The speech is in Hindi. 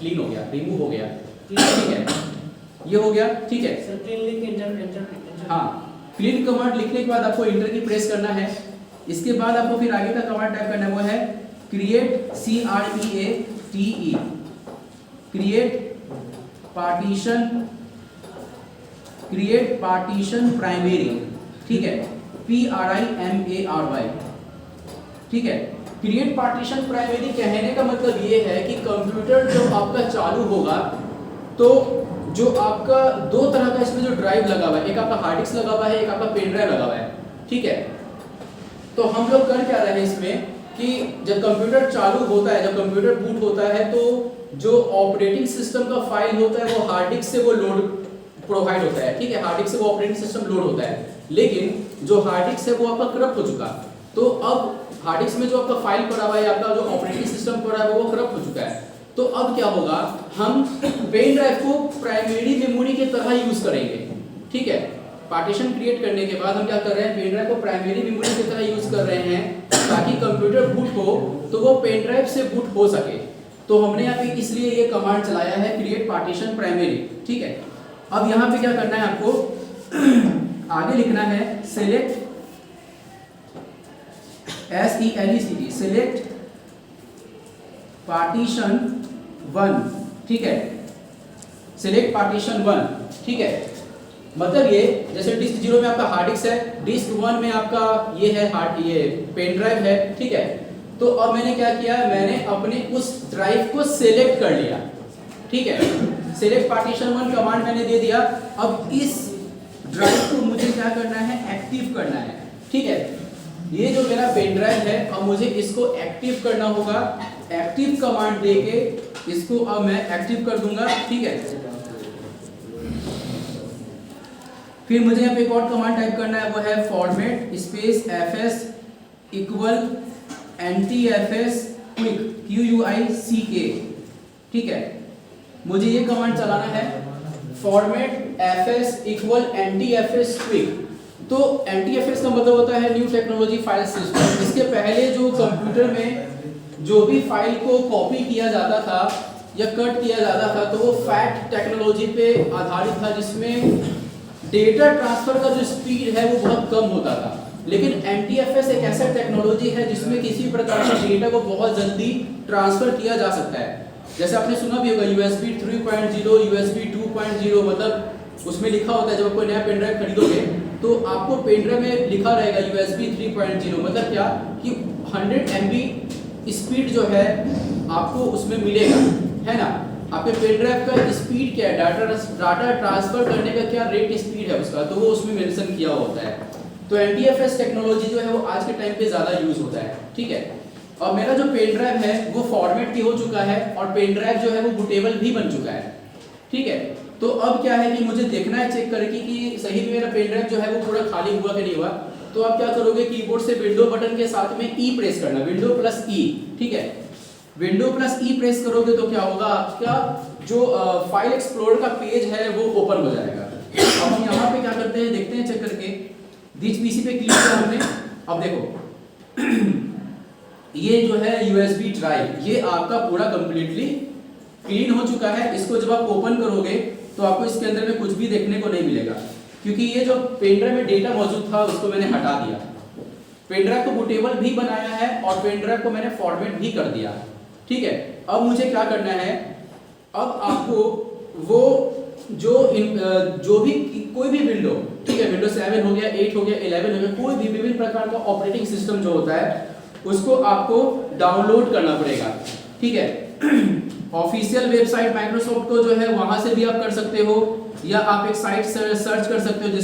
क्लीन हो गया, रिमूव हो गया, ठीक है, ये हो गया, ठीक है। सर क्लीन लिख एंटर हाँ, क्लीन कमांड लिखने के बाद आपको इंटर की प्रेस करना है। इसके बाद आपको फिर आगे का कमांड टाइप करना है, वो है create CREATE create partition primary, ठीक है, PRIMARY, ठीक है। क्रिएट पार्टीशन प्राइमरी कहने का मतलब ये है कि कंप्यूटर जब आपका चालू होगा तो जो आपका दो तरह का इसमें जो ड्राइव लगा हुआ है, एक आपका हार्ड डिस्क लगा हुआ है, एक आपका पेन ड्राइव लगा हुआ है, ठीक है। तो हम लोग कर क्या रहे हैं इसमें कि जब कंप्यूटर चालू होता है, जब कंप्यूटर बूट होता है, तो जो ऑपरेटिंग सिस्टम का फाइल होता है वो हार्ड डिस्क से वो लोड प्रोवाइड होता है, ठीक है, हार्ड डिस्क से वो ऑपरेटिंग सिस्टम लोड होता है। लेकिन जो हार्ड डिस्क है वो आपका करप्ट हो चुका, तो अब हार्ड डिस्क में जो आपका फाइल पड़ा हुआ है, आपका जो ऑपरेटिंग सिस्टम पड़ा है वो करप्ट हो चुका है। तो अब क्या होगा, हम पेन ड्राइव को प्राइमरी मेमोरी की तरह यूज करेंगे, ठीक है। पार्टीशन क्रिएट करने के बाद हम क्या कर रहे हैं, पेन ड्राइव को प्राइमरी मेमोरी की तरह यूज कर रहे हैं ताकि कंप्यूटर बूट हो तो वो पेन ड्राइव से बूट हो सके। तो हमने यहाँ पे इसलिए ये कमांड चलाया है क्रिएट पार्टीशन प्राइमरी, ठीक है। अब यहाँ पे क्या करना है आपको, आगे लिखना है सेलेक्ट SELECT सेलेक्ट पार्टीशन 1, ठीक है, सेलेक्ट पार्टीशन 1, ठीक है। मतलब ये जैसे डिस्क 0 में आपका हार्ड डिस्क है, डिस्क 1 में आपका ये है ये पेन ड्राइव है, ठीक है। तो अब मैंने क्या किया, मैंने अपने उस ड्राइव को सेलेक्ट कर लिया, ठीक है। सेलेक्ट पार्टीशन 1 कमांड मैंने दे दिया। अब इस ड्राइव को मुझे क्या करना है, एक्टिव करना है, ठीक है। ये जो मेरा पेन ड्राइव है, अब मुझे इसको एक्टिव करना होगा। एक्टिव कमांड देके इसको अब मैं एक्टिव कर दूंगा, ठीक है। फिर मुझे यहाँ पे एक और कमांड टाइप करना है, वो है format space FS equal NTFS quick QUICK, ठीक है। मुझे ये कमांड चलाना है, format FS equal NTFS quick. तो NTFS का मतलब होता है न्यू टेक्नोलॉजी फाइल सिस्टम। इसके पहले जो कंप्यूटर में जो भी फाइल को कॉपी किया जाता था या कट किया जाता था तो वो फैक्ट टेक्नोलॉजी पे आधारित था, जिसमें डेटा ट्रांसफर का जो स्पीड है वो बहुत कम होता था। लेकिन NTFS एक ऐसा टेक्नोलॉजी है जिसमें किसी प्रकार के डेटा को बहुत जल्दी ट्रांसफर किया जा सकता है। जैसे आपने सुना भी होगा USB 3.0, USB 2.0, मतलब उसमें लिखा होता है जब आप कोई नया पेन ड्राइव खरीदोगे तो आपको पेन ड्राइव में लिखा रहेगा USB 3.0, मतलब क्या कि 100 MB स्पीड जो है आपको उसमें मिलेगा, है ना। आपके पेन ड्राइव का स्पीड क्या है, डाटा ट्रांसफर करने का क्या रेट स्पीड है उसका, तो वो उसमें मेंशन किया होता है। तो NTFS टेक्नोलॉजी जो है वो आज के टाइम पे ज़्यादा यूज होता है, ठीक है। और मेरा जो पेन ड्राइव है वो फॉर्मेट भी हो चुका है और पेन ड्राइव जो है वो बूटेबल भी बन चुका है, ठीक है। तो अब क्या है कि मुझे देखना है, चेक करके कि सही में मेरा पेन ड्राइव जो है वो पूरा खाली हुआ कि नहीं हुआ। तो आप क्या करोगे, कीबोर्ड से विंडो बटन के साथ में E प्रेस करना, विंडो प्लस E, ठीक है। विंडो प्लस E प्रेस करोगे तो क्या होगा, आपका जो फाइल एक्सप्लोरर का पेज है वो ओपन हो जाएगा। अब हम यहाँ पे क्या करते हैं, देखते हैं चेक करके। दिस पीसी पे क्लिक किया हमने, अब देखो ये जो है USB ड्राइव, ये आपका पूरा कंप्लीटली क्लीन हो चुका है। इसको जब आप ओपन करोगे तो आपको इसके अंदर में कुछ भी देखने को नहीं मिलेगा, क्योंकि ये जो पेन ड्राइव में डेटा मौजूद था उसको मैंने हटा दिया। पेन ड्राइव को बूटेबल भी बनाया है और पेन ड्राइव को मैंने फॉर्मेट भी कर दिया, ठीक है। अब मुझे क्या करना है, अब आपको वो जो भी कोई भी विंडो, ठीक है, विंडो 7 हो गया, 8 हो गया, 11 हो गया, कोई भी विभिन्न प्रकार का ऑपरेटिंग सिस्टम जो होता है उसको आपको डाउनलोड करना पड़ेगा, ठीक है। ऑफिशियल वेबसाइट माइक्रोसॉफ्ट को जो है वहां से भी आप कर सकते हो, या आप एक साइट सर्च कर सकते हो जिस